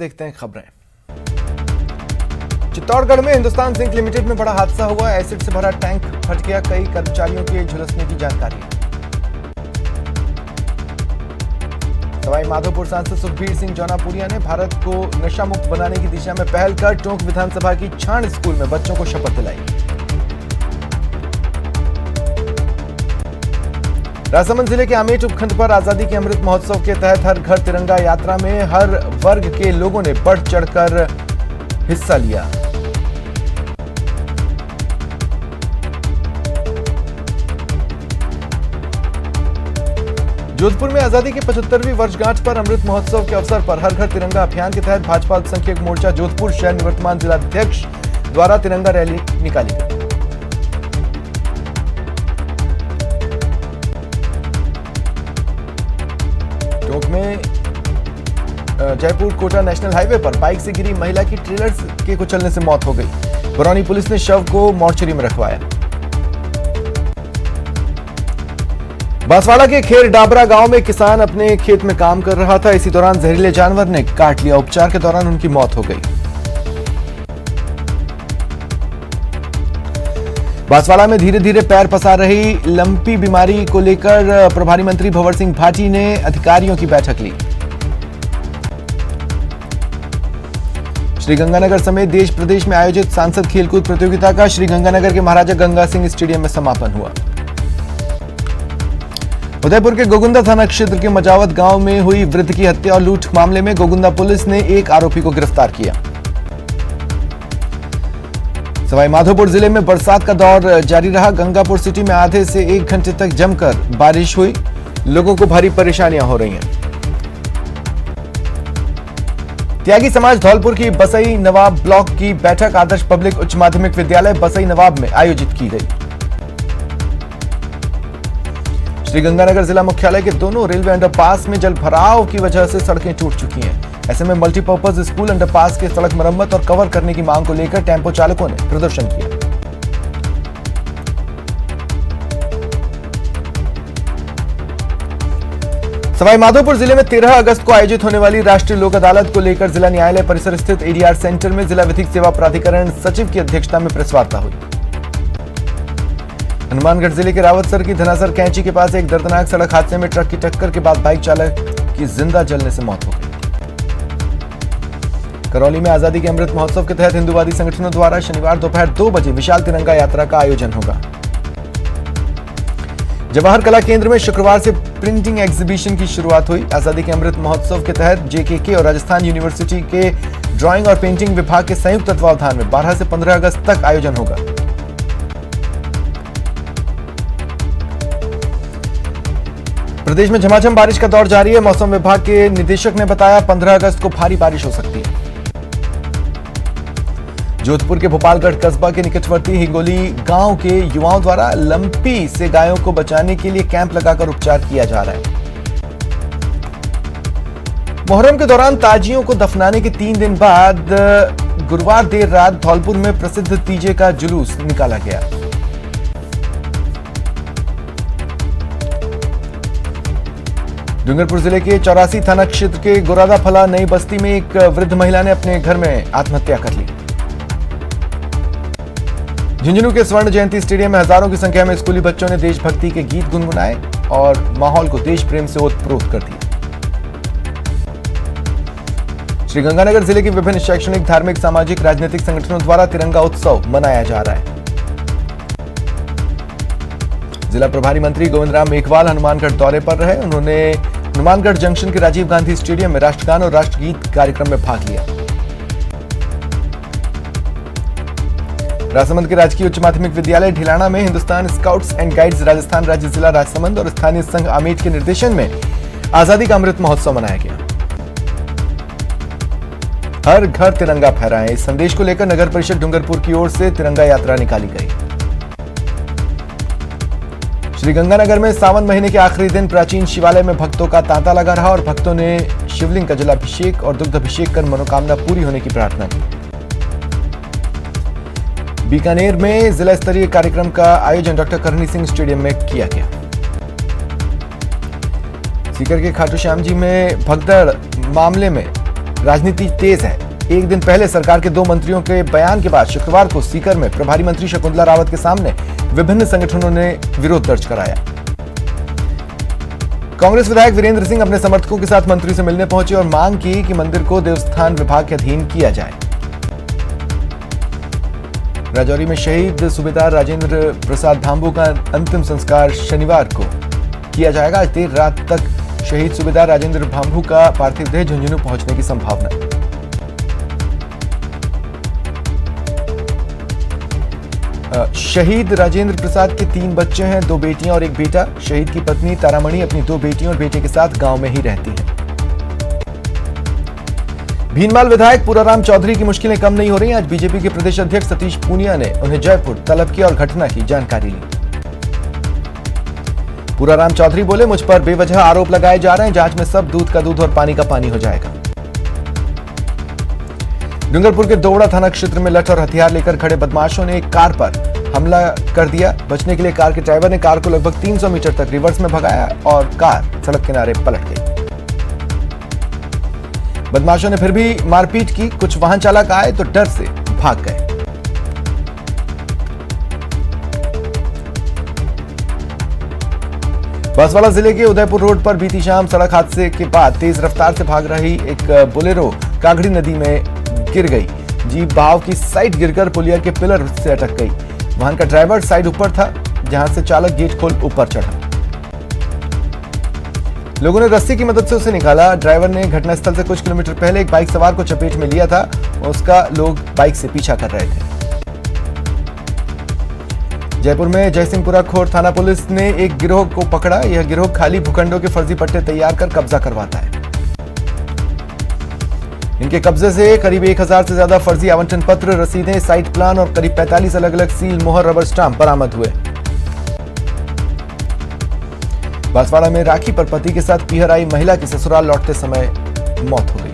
देखते हैं खबरें। चित्तौड़गढ़ में हिंदुस्तान जिंक लिमिटेड में बड़ा हादसा हुआ। एसिड से भरा टैंक फट गया, कई कर्मचारियों के झुलसने की जानकारी। सवाई माधोपुर सांसद सुखबीर सिंह जौनापुरिया ने भारत को नशा मुक्त बनाने की दिशा में पहल कर टोंक विधानसभा की छाण स्कूल में बच्चों को शपथ दिलाई। राजसमंद जिले के आमेट उपखंड पर आजादी के अमृत महोत्सव के तहत हर घर तिरंगा यात्रा में हर वर्ग के लोगों ने बढ़ चढ़कर हिस्सा लिया। जोधपुर में आजादी की 75वीं वर्षगांठ पर अमृत महोत्सव के अवसर पर हर घर तिरंगा अभियान के तहत भाजपा अल्पसंख्यक मोर्चा जोधपुर शहर निवर्तमान जिलाध्यक्ष द्वारा तिरंगा रैली निकाली गई। टोंक में जयपुर कोटा नेशनल हाईवे पर बाइक से गिरी महिला की ट्रेलर के कुचलने से मौत हो गई। बरौनी पुलिस ने शव को मोर्चरी में रखवाया। बांसवाड़ा के खेर डाबरा गांव में किसान अपने खेत में काम कर रहा था। इसी दौरान जहरीले जानवर ने काट लिया। उपचार के दौरान उनकी मौत हो गई। बांसवाड़ा में धीरे धीरे पैर पसार रही लंपी बीमारी को लेकर प्रभारी मंत्री भंवर सिंह भाटी ने अधिकारियों की बैठक ली। श्रीगंगानगर समेत देश प्रदेश में आयोजित सांसद खेलकूद प्रतियोगिता का श्रीगंगानगर के महाराजा गंगा सिंह स्टेडियम में समापन हुआ। उदयपुर के गोगुंदा थाना क्षेत्र के मजावत गांव में हुई वृद्ध की हत्या और लूट मामले में गोगुंदा पुलिस ने एक आरोपी को गिरफ्तार किया। सवाई माधोपुर जिले में बरसात का दौर जारी रहा। गंगापुर सिटी में आधे से 1 घंटे तक जमकर बारिश हुई। लोगों को भारी परेशानियां हो रही हैं। त्यागी समाज धौलपुर की बसई नवाब ब्लॉक की बैठक आदर्श पब्लिक उच्च माध्यमिक विद्यालय बसई नवाब में आयोजित की गई। श्रीगंगानगर जिला मुख्यालय के दोनों रेलवे अंडरपास में जल भराव की वजह से सड़कें टूट चुकी हैं। ऐसे में मल्टीपर्पज स्कूल अंडरपास के सड़क मरम्मत और कवर करने की मांग को लेकर टेम्पो चालकों ने प्रदर्शन किया। सवाई माधोपुर जिले में 13 अगस्त को आयोजित होने वाली राष्ट्रीय लोक अदालत को लेकर जिला न्यायालय परिसर स्थित एडीआर सेंटर में जिला विधिक सेवा प्राधिकरण सचिव की अध्यक्षता में प्रेस वार्ता हुई। हनुमानगढ़ जिले के रावतसर की धनासर कैंची के पास एक दर्दनाक सड़क हादसे में ट्रक की टक्कर के बाद बाइक चालक की जिंदा जलने से मौत हो गई। करौली में आजादी के अमृत महोत्सव के तहत हिंदूवादी संगठनों द्वारा शनिवार दोपहर 2 बजे विशाल तिरंगा यात्रा का आयोजन होगा। जवाहर कला केंद्र में शुक्रवार से प्रिंटिंग एग्जीबिशन की शुरुआत हुई। आजादी के अमृत महोत्सव के तहत जेकेके और राजस्थान यूनिवर्सिटी के ड्राइंग और पेंटिंग विभाग के संयुक्त तत्वावधान में 12 से 15 अगस्त तक आयोजन होगा। प्रदेश में झमाझम बारिश का दौर जारी है। मौसम विभाग के निदेशक ने बताया 15 अगस्त को भारी बारिश हो सकती है। जोधपुर के भोपालगढ़ कस्बा के निकटवर्ती हिंगोली गांव के युवाओं द्वारा लंपी से गायों को बचाने के लिए कैंप लगाकर उपचार किया जा रहा है। मुहर्रम के दौरान ताजियों को दफनाने के 3 दिन बाद गुरुवार देर रात धौलपुर में प्रसिद्ध तीजे का जुलूस निकाला गया। डूंगरपुर जिले के 84 थाना क्षेत्र के गोरादाफला नई बस्ती में एक वृद्ध महिला ने अपने घर में आत्महत्या कर ली। झुंझुनू के स्वर्ण जयंती स्टेडियम में हजारों की संख्या में स्कूली बच्चों ने देशभक्ति के गीत गुनगुनाए और माहौल को देश प्रेम से ओतप्रोत कर दिया। श्रीगंगानगर जिले के विभिन्न शैक्षणिक, धार्मिक, सामाजिक, राजनीतिक संगठनों द्वारा तिरंगा उत्सव मनाया जा रहा है। जिला प्रभारी मंत्री गोविंद राम मेघवाल हनुमानगढ़ दौरे पर रहे। उन्होंने हनुमानगढ़ जंक्शन के राजीव गांधी स्टेडियम में राष्ट्रगान और राष्ट्रगीत कार्यक्रम में भाग लिया। राजसमंद के राजकीय उच्च माध्यमिक विद्यालय ढिलाना में Hindustan scouts and guides Rajasthan राज्य जिला राजसमंद और स्थानीय संघ आमेट के निर्देशन में आजादी का अमृत महोत्सव मनाया गया। हर घर तिरंगा फहराएं, इस संदेश को लेकर नगर परिषद डूंगरपुर की ओर से तिरंगा यात्रा निकाली गई। श्रीगंगानगर में सावन महीने के आखिरी दिन प्राचीन शिवालय में भक्तों का तांता लगा रहा और भक्तों ने शिवलिंग का जलाभिषेक और दुग्धाभिषेक कर मनोकामना पूरी होने की प्रार्थना की। बीकानेर में जिला स्तरीय कार्यक्रम का आयोजन डॉक्टर करणी सिंह स्टेडियम में किया गया। सीकर के खाटू श्याम जी में भगदड़ मामले में राजनीति तेज है। एक दिन पहले सरकार के 2 मंत्रियों के बयान के बाद शुक्रवार को सीकर में प्रभारी मंत्री शकुंतला रावत के सामने विभिन्न संगठनों ने विरोध दर्ज कराया। कांग्रेस विधायक वीरेंद्र सिंह अपने समर्थकों के साथ मंत्री से मिलने पहुंचे और मांग की कि मंदिर को देवस्थान विभाग के अधीन किया जाए। राजौरी में शहीद सूबेदार राजेंद्र प्रसाद भांबू का अंतिम संस्कार शनिवार को किया जाएगा। आज देर रात तक शहीद सूबेदार राजेंद्र भांबू का पार्थिव देह झुंझुनू पहुंचने की संभावना। शहीद राजेंद्र प्रसाद के 3 बच्चे हैं, 2 बेटियां और 1 बेटा। शहीद की पत्नी तारामणि अपनी 2 बेटियों और बेटे के साथ गांव में ही रहती है। भीनमाल विधायक पूराराम चौधरी की मुश्किलें कम नहीं हो रही। आज बीजेपी के प्रदेश अध्यक्ष सतीश पूनिया ने उन्हें जयपुर तलब किया और घटना की जानकारी ली। पूराराम चौधरी बोले, मुझ पर बेवजह आरोप लगाए जा रहे हैं, जांच में सब दूध का दूध और पानी का पानी हो जाएगा। डूंगरपुर के दोवड़ा थाना क्षेत्र में लठ और हथियार लेकर खड़े बदमाशों ने एक कार पर हमला कर दिया। बचने के लिए कार के ड्राइवर ने कार को लगभग 300 मीटर तक रिवर्स में भगाया और कार सड़क किनारे पलट गई। बदमाशों ने फिर भी मारपीट की। कुछ वाहन चालक आए तो डर से भाग गए। बांसवाड़ा जिले के उदयपुर रोड पर बीती शाम सड़क हादसे के बाद तेज रफ्तार से भाग रही एक बोलेरो कांगड़ी नदी में गिर गई। जीप बहाव की साइड गिरकर पुलिया के पिलर से अटक गई। वाहन का ड्राइवर साइड ऊपर था, जहां से चालक गेट खोल ऊपर चढ़ा। लोगों ने रस्सी की मदद से उसे निकाला। ड्राइवर ने घटनास्थल से कुछ किलोमीटर पहले एक बाइक सवार को चपेट में लिया था। उसका लोग बाइक से पीछा कर रहे थे। जयपुर में जयसिंहपुरा खोर थाना पुलिस ने एक गिरोह को पकड़ा। यह गिरोह खाली भूखंडों के फर्जी पट्टे तैयार कर कब्जा करवाता है। इनके कब्जे से करीब 1000 से ज्यादा फर्जी आवंटन पत्र, रसीदें, साइट प्लान और करीब 45 अलग अलग सील, मोहर, रबर स्टाम्प बरामद हुए। बांसवाड़ा में राखी पर पति के साथ पीहर आई महिला की ससुराल लौटते समय मौत हो गई।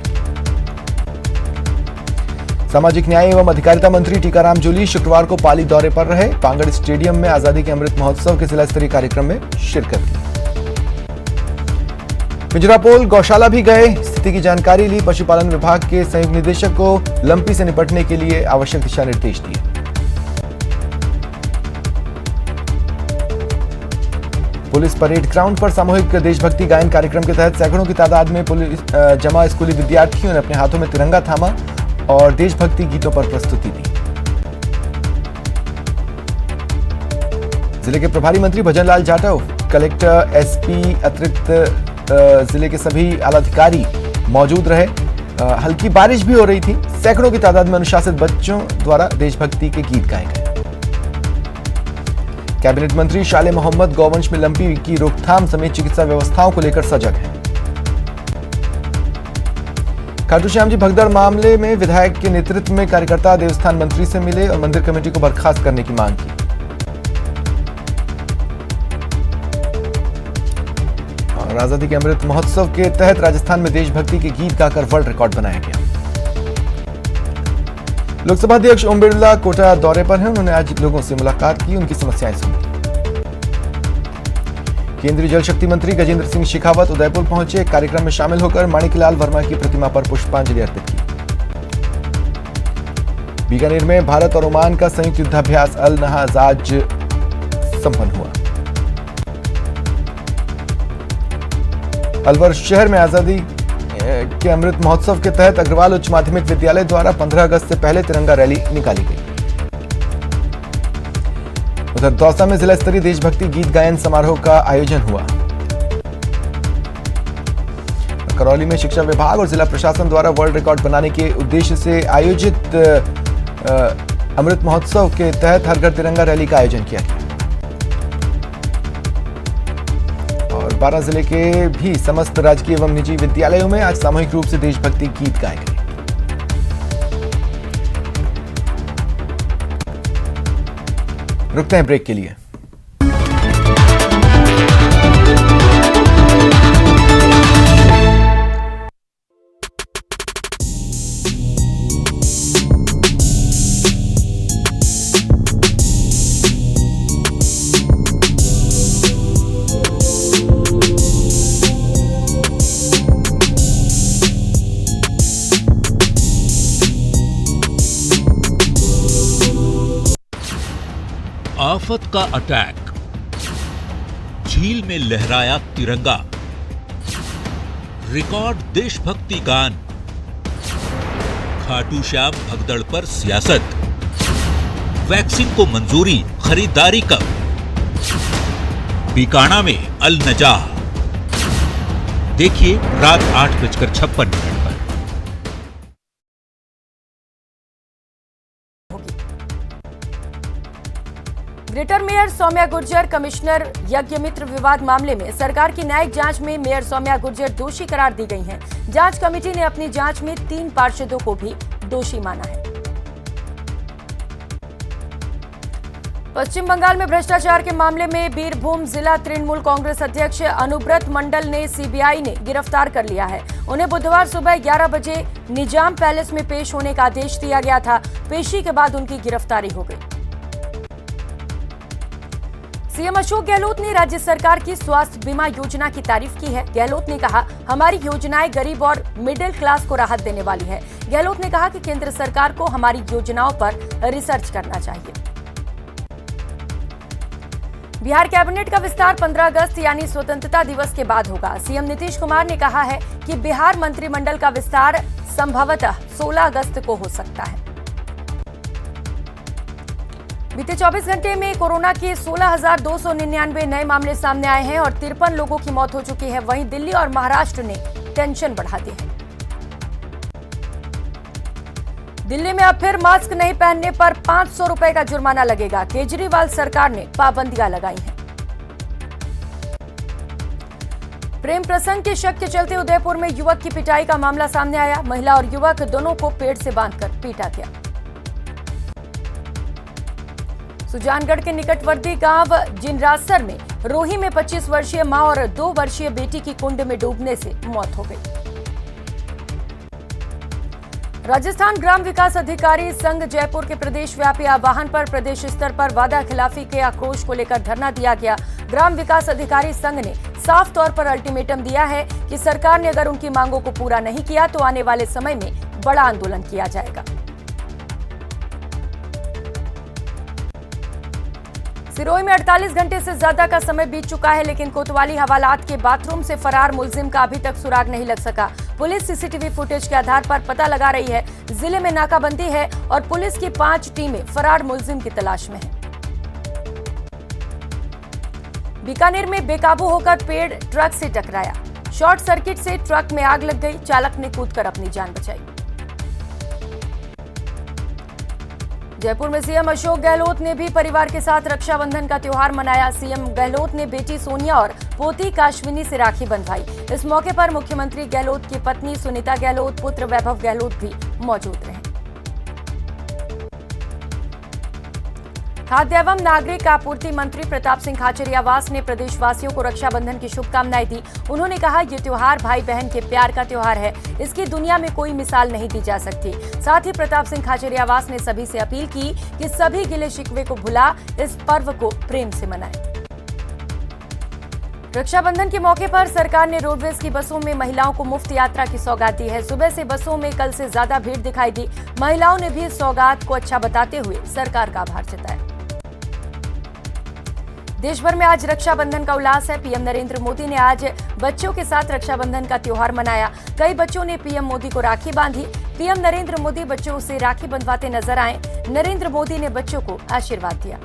सामाजिक न्याय एवं अधिकारिता मंत्री टीकाराम जूली शुक्रवार को पाली दौरे पर रहे। पांगड़ स्टेडियम में आजादी के अमृत महोत्सव के जिला स्तरीय कार्यक्रम में शिरकत की। पिंजरापोल गौशाला भी गए, स्थिति की जानकारी ली। पशुपालन विभाग के संयुक्त निदेशक को लंपी से निपटने के लिए आवश्यक दिशा निर्देश दिए। पुलिस परेड ग्राउंड पर सामूहिक देशभक्ति गायन कार्यक्रम के तहत सैकड़ों की तादाद में पुलिस जमा स्कूली विद्यार्थियों ने अपने हाथों में तिरंगा थामा और देशभक्ति गीतों पर प्रस्तुति दी। जिले के प्रभारी मंत्री भजनलाल जाटव, कलेक्टर, एसपी, अतिरिक्त जिले के सभी आलाधिकारी मौजूद रहे। हल्की बारिश भी हो रही थी। सैकड़ों की तादाद में अनुशासित बच्चों द्वारा देशभक्ति के गीत गाए गए। कैबिनेट मंत्री शाले मोहम्मद गौवंश में लंपी की रोकथाम समेत चिकित्सा व्यवस्थाओं को लेकर सजग हैं। खाटू श्याम जी भगदड़ मामले में विधायक के नेतृत्व में कार्यकर्ता देवस्थान मंत्री से मिले और मंदिर कमेटी को बर्खास्त करने की मांग की। आजादी के अमृत महोत्सव के तहत राजस्थान में देशभक्ति के गीत गाकर वर्ल्ड रिकॉर्ड बनाया गया। लोकसभा अध्यक्ष ओम बिरला कोटा दौरे पर हैं। उन्होंने आज लोगों से मुलाकात की, उनकी समस्याएं सुनी। केंद्रीय जल शक्ति मंत्री गजेंद्र सिंह शेखावत उदयपुर पहुंचे। कार्यक्रम में शामिल होकर माणिकलाल वर्मा की प्रतिमा पर पुष्पांजलि अर्पित की। बीकानेर में भारत और ओमान का संयुक्त युद्धाभ्यास अल नहाज आज संपन्न हुआ। अलवर शहर में आजादी के अमृत महोत्सव के तहत अग्रवाल उच्च माध्यमिक विद्यालय द्वारा 15 अगस्त से पहले तिरंगा रैली निकाली गई। उधर दौसा में जिला स्तरीय देशभक्ति गीत गायन समारोह का आयोजन हुआ। करौली में शिक्षा विभाग और जिला प्रशासन द्वारा वर्ल्ड रिकॉर्ड बनाने के उद्देश्य से आयोजित अमृत महोत्सव के तहत हर घर तिरंगा रैली का आयोजन किया गया। और 12 जिले के भी समस्त राजकीय एवं निजी विद्यालयों में आज सामूहिक रूप से देशभक्ति गीत गाए गए। रुकते हैं ब्रेक के लिए। आफत का अटैक, झील में लहराया तिरंगा, रिकॉर्ड देशभक्ति गान, खाटू श्याम भगदड़ पर सियासत, वैक्सीन को मंजूरी, खरीदारी कब, बीकाना में अल नजाह। देखिए रात 8:56 पर। Greater mayor Saumya Gurjar commissioner Yagyamitra विवाद मामले में सरकार की न्यायिक जांच में मेयर सौम्या गुर्जर दोषी करार दी गई हैं। जांच कमेटी ने अपनी जांच में 3 पार्षदों को भी दोषी माना है। पश्चिम बंगाल में भ्रष्टाचार के मामले में बीरभूम जिला तृणमूल कांग्रेस अध्यक्ष अनुब्रत मंडल ने सीबीआई ने गिरफ्तार कर लिया है। उन्हें बुधवार सुबह 11 बजे निजाम पैलेस में पेश होने का आदेश दिया गया था। पेशी के बाद उनकी गिरफ्तारी हो गई। सीएम अशोक गहलोत ने राज्य सरकार की स्वास्थ्य बीमा योजना की तारीफ की है। गहलोत ने कहा, हमारी योजनाएं गरीब और मिडिल क्लास को राहत देने वाली है। गहलोत ने कहा कि केंद्र सरकार को हमारी योजनाओं पर रिसर्च करना चाहिए। बिहार कैबिनेट का विस्तार 15 अगस्त यानी स्वतंत्रता दिवस के बाद होगा। सीएम नीतीश कुमार ने कहा है कि बिहार मंत्रिमंडल का विस्तार संभवतः 16 अगस्त को हो सकता है। बीते 24 घंटे में कोरोना के 16,299 नए मामले सामने आए हैं और 53 लोगों की मौत हो चुकी है। वहीं दिल्ली और महाराष्ट्र ने टेंशन बढ़ा दी है। दिल्ली में अब फिर मास्क नहीं पहनने पर 500 रुपए का जुर्माना लगेगा। केजरीवाल सरकार ने पाबंदियां लगाई हैं। प्रेम प्रसंग के शक के चलते उदयपुर में युवक की पिटाई का मामला सामने आया। महिला और युवक दोनों को पेड़ से बांधकर पीटा गया। सुजानगढ़ के निकटवर्ती गांव जिनरासर में रोही में 25 वर्षीय मां और 2 वर्षीय बेटी की कुंड में डूबने से मौत हो गई। राजस्थान ग्राम विकास अधिकारी संघ जयपुर के प्रदेश व्यापी आह्वान पर प्रदेश स्तर पर वादा खिलाफी के आक्रोश को लेकर धरना दिया गया। ग्राम विकास अधिकारी संघ ने साफ तौर पर अल्टीमेटम दिया है कि सरकार ने अगर उनकी मांगों को पूरा नहीं किया तो आने वाले समय में बड़ा आंदोलन किया जाएगा। सिरोही में 48 घंटे से ज्यादा का समय बीत चुका है, लेकिन कोतवाली हवालात के बाथरूम से फरार मुलजिम का अभी तक सुराग नहीं लग सका। पुलिस सीसीटीवी फुटेज के आधार पर पता लगा रही है। जिले में नाकाबंदी है और पुलिस की 5 टीमें फरार मुलजिम की तलाश में हैं। बीकानेर में बेकाबू होकर पेड़ ट्रक से टकराया। शॉर्ट सर्किट से ट्रक में आग लग गई। चालक ने कूदकर अपनी जान बचाई। जयपुर में सीएम अशोक गहलोत ने भी परिवार के साथ रक्षाबंधन का त्योहार मनाया। सीएम गहलोत ने बेटी सोनिया और पोती काश्विनी से राखी बंधवाई। इस मौके पर मुख्यमंत्री गहलोत की पत्नी सुनीता गहलोत, पुत्र वैभव गहलोत भी मौजूद रहे। खाद्य एवं नागरिक आपूर्ति मंत्री प्रताप सिंह खाचरियावास ने प्रदेशवासियों को रक्षाबंधन की शुभकामनाएं दी। उन्होंने कहा, ये त्योहार भाई बहन के प्यार का त्योहार है। इसकी दुनिया में कोई मिसाल नहीं दी जा सकती। साथ ही प्रताप सिंह खाचरियावास ने सभी से अपील की कि सभी गिले शिकवे को भुला इस पर्व को प्रेम से मनाएं। रक्षाबंधन के मौके पर सरकार ने रोडवेज की बसों में महिलाओं को मुफ्त यात्रा की सौगात दी है। सुबह से बसों में कल से ज्यादा भीड़ दिखाई दी। महिलाओं ने भी इस सौगात को अच्छा बताते हुए सरकार का आभार जताया। देश भर में आज रक्षाबंधन का उल्लास है। पीएम नरेंद्र मोदी ने आज बच्चों के साथ रक्षाबंधन का त्योहार मनाया। कई बच्चों ने पीएम मोदी को राखी बांधी। पीएम नरेंद्र मोदी बच्चों से राखी बंधवाते नजर आए। नरेंद्र मोदी ने बच्चों को आशीर्वाद दिया।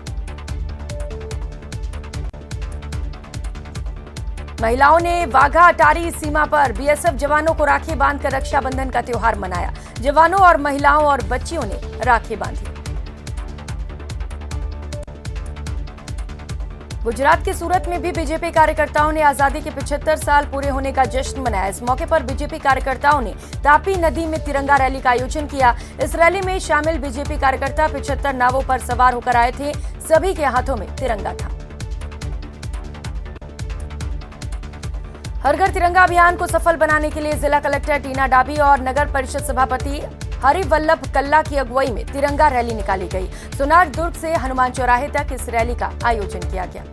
महिलाओं ने वाघा अटारी सीमा पर बीएसएफ जवानों को राखी बांधकर रक्षाबंधन का त्योहार मनाया। जवानों और महिलाओं और बच्चियों ने राखी बांधी। गुजरात के सूरत में भी बीजेपी कार्यकर्ताओं ने आजादी के 75 साल पूरे होने का जश्न मनाया। इस मौके पर बीजेपी कार्यकर्ताओं ने तापी नदी में तिरंगा रैली का आयोजन किया। इस रैली में शामिल बीजेपी कार्यकर्ता 75 नावों पर सवार होकर आए थे। सभी के हाथों में तिरंगा था। हर घर तिरंगा अभियान को सफल बनाने के लिए जिला कलेक्टर टीना डाबी और नगर परिषद सभापति हरिवल्लभ कल्ला की अगुवाई में तिरंगा रैली निकाली गई। सोनार दुर्ग से हनुमान चौराहे तक इस रैली का आयोजन किया गया।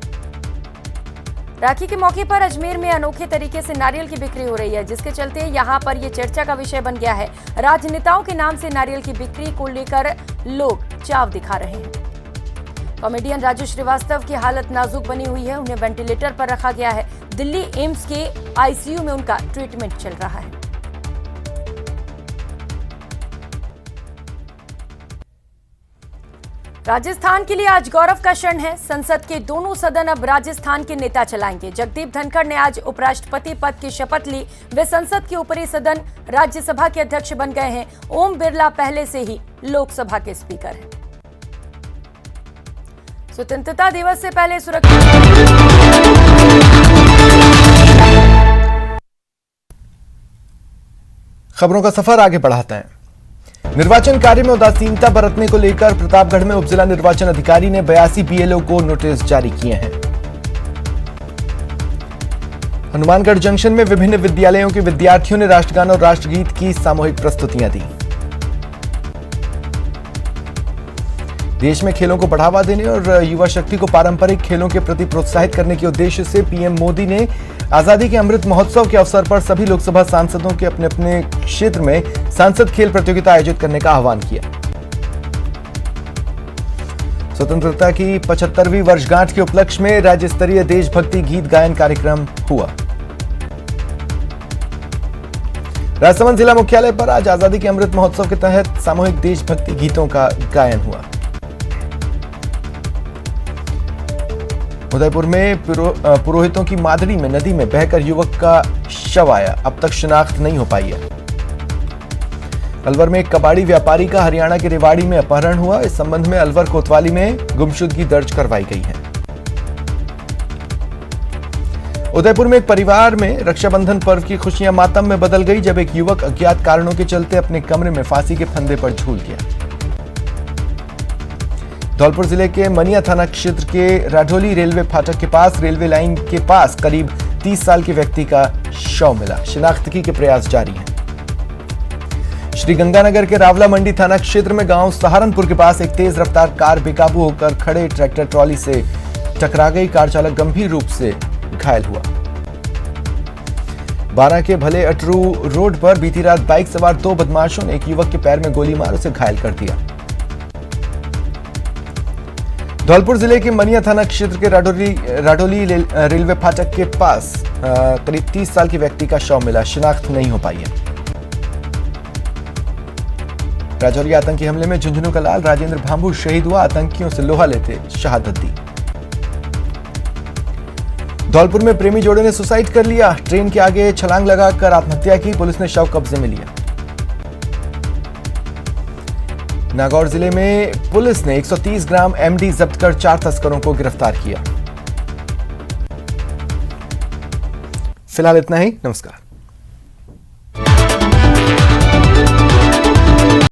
राखी के मौके पर अजमेर में अनोखे तरीके से नारियल की बिक्री हो रही है, जिसके चलते यहां पर ये चर्चा का विषय बन गया है। राजनेताओं के नाम से नारियल की बिक्री को लेकर लोग चाव दिखा रहे हैं। कॉमेडियन राजू श्रीवास्तव की हालत नाजुक बनी हुई है, उन्हें वेंटिलेटर पर रखा गया है। दिल्ली एम्स के आईसीयू में उनका ट्रीटमेंट चल रहा है। राजस्थान के लिए आज गौरव का क्षण है। संसद के दोनों सदन अब राजस्थान के नेता चलाएंगे। जगदीप धनखड़ ने आज उपराष्ट्रपति पद की शपथ ली। वे संसद के ऊपरी सदन राज्यसभा के अध्यक्ष बन गए हैं। ओम बिरला पहले से ही लोकसभा के स्पीकर हैं। स्वतंत्रता दिवस से पहले सुरक्षा खबरों का सफर आगे बढ़ाते हैं। निर्वाचन कार्य में उदासीनता बरतने को लेकर प्रतापगढ़ में उपजिला निर्वाचन अधिकारी ने 82 बीएलओ को नोटिस जारी किए हैं। हनुमानगढ़ जंक्शन में विभिन्न विद्यालयों के विद्यार्थियों ने राष्ट्रगान और राष्ट्रगीत की सामूहिक प्रस्तुतियां दी। देश में खेलों को बढ़ावा देने और युवा शक्ति को पारंपरिक खेलों के प्रति प्रोत्साहित करने के उद्देश्य से पीएम मोदी ने आजादी के अमृत महोत्सव के अवसर पर सभी लोकसभा सांसदों के अपने अपने क्षेत्र में सांसद खेल प्रतियोगिता आयोजित करने का आह्वान किया। स्वतंत्रता की 75वीं वर्षगांठ के उपलक्ष्य में राज्य स्तरीय देशभक्ति गीत गायन कार्यक्रम हुआ। राजसमंद जिला मुख्यालय पर आज आजादी के अमृत महोत्सव के तहत सामूहिक देशभक्ति गीतों का गायन हुआ। उदयपुर में पुरोहितों की मादड़ी में नदी में बहकर युवक का शव आया, अब तक शिनाख्त नहीं हो पाई है। अलवर में एक कबाड़ी व्यापारी का हरियाणा के रेवाड़ी में अपहरण हुआ। इस संबंध में अलवर कोतवाली में गुमशुदगी दर्ज करवाई गई है। उदयपुर में एक परिवार में रक्षाबंधन पर्व की खुशियां मातम में बदल गई जब एक युवक अज्ञात कारणों के चलते अपने कमरे में फांसी के फंदे पर झूल गया। धौलपुर जिले के मनिया थाना क्षेत्र के राढोली रेलवे फाटक के पास रेलवे लाइन के पास करीब 30 साल के व्यक्ति का शव मिला। शिनाख्तगी के प्रयास जारी हैं। श्रीगंगानगर के रावला मंडी थाना क्षेत्र में गांव सहारनपुर के पास एक तेज रफ्तार कार बेकाबू होकर खड़े ट्रैक्टर ट्रॉली से टकरा गई। कार चालक गंभीर रूप से घायल हुआ। बारां के भले अटरू रोड पर बीती रात बाइक सवार 2 बदमाशों ने एक युवक के पैर में गोली मार उसे घायल कर दिया। धौलपुर जिले के मनिया थाना क्षेत्र के राडोली रेलवे फाटक के पास करीब 30 साल के व्यक्ति का शव मिला। शिनाख्त नहीं हो पाई है। राजौरी आतंकी हमले में झुंझुनू का लाल राजेंद्र भांभू शहीद हुआ। आतंकियों से लोहा लेते शहादत दी। धौलपुर में प्रेमी जोड़े ने सुसाइड कर लिया। ट्रेन के आगे छलांग लगाकर आत्महत्या की। पुलिस ने शव कब्जे में लिया। नागौर जिले में पुलिस ने 130 ग्राम एमडी जब्त कर 4 तस्करों को गिरफ्तार किया। फिलहाल इतना ही। नमस्कार।